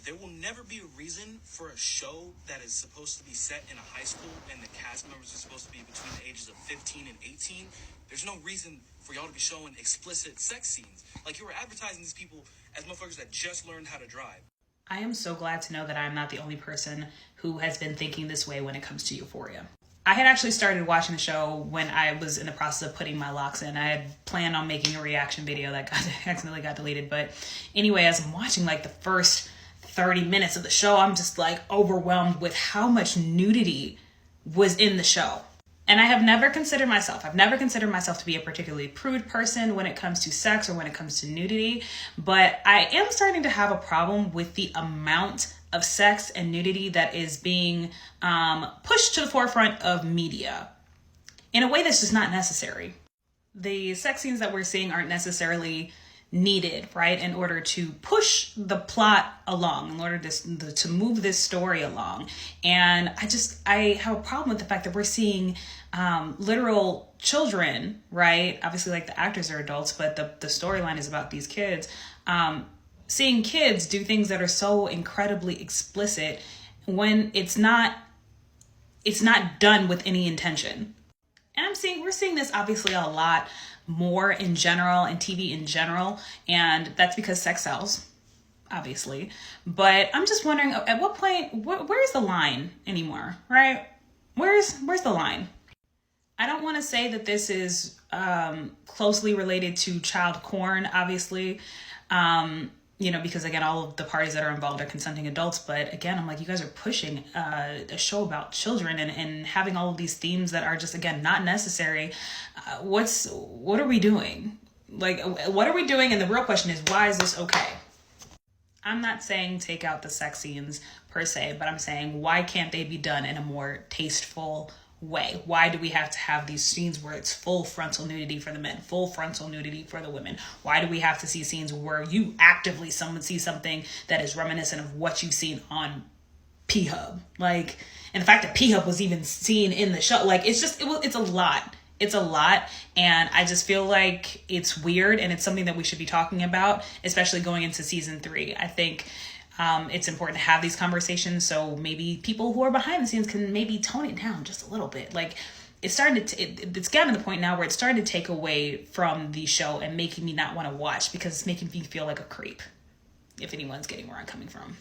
There will never be a reason for a show that is supposed to be set in a high school and the cast members are supposed to be between the ages of 15 and 18. There's no reason for y'all to be showing explicit sex scenes. Like, you were advertising these people as motherfuckers that just learned how to drive. I am so glad to know that I'm not the only person who has been thinking this way when it comes to Euphoria. I had actually started watching the show when I was in the process of putting my locks in. I had planned on making a reaction video that accidentally got deleted. But anyway, as I'm watching like the first 30 minutes of the show, I'm just like overwhelmed with how much nudity was in the show. And I've never considered myself to be a particularly prude person when it comes to sex or when it comes to nudity. But I am starting to have a problem with the amount of sex and nudity that is being pushed to the forefront of media in a way that's just not necessary. The sex scenes that we're seeing aren't necessarily needed, right, in order to push the plot along, in order to move this story along. And I have a problem with the fact that we're seeing literal children, right? Obviously, like, the actors are adults, but the storyline is about these kids. Seeing kids do things that are so incredibly explicit when it's not done with any intention. And we're seeing this obviously a lot more in general, in TV in general, and that's because sex sells, obviously. But I'm just wondering, at what point, where's the line anymore, right? Where's the line? I don't want to say that this is closely related to child porn, obviously, because again, all of the parties that are involved are consenting adults. But again, I'm like, you guys are pushing a show about children and having all of these themes that are just, again, not necessary. What are we doing? Like, what are we doing? And the real question is, why is this okay? I'm not saying take out the sex scenes per se, but I'm saying, why can't they be done in a more tasteful way? Why do we have to have these scenes where it's full frontal nudity for the men, full frontal nudity for the women? Why do we have to see scenes where you actively see something that is reminiscent of what you've seen on P-Hub? Like, and the fact that P-Hub was even seen in the show, like, it's a lot. It's a lot. And I just feel like it's weird, and it's something that we should be talking about, especially going into season 3. I think it's important to have these conversations, so maybe people who are behind the scenes can maybe tone it down just a little bit. Like, it's gotten to the point now where it's starting to take away from the show and making me not want to watch, because it's making me feel like a creep, if anyone's getting where I'm coming from.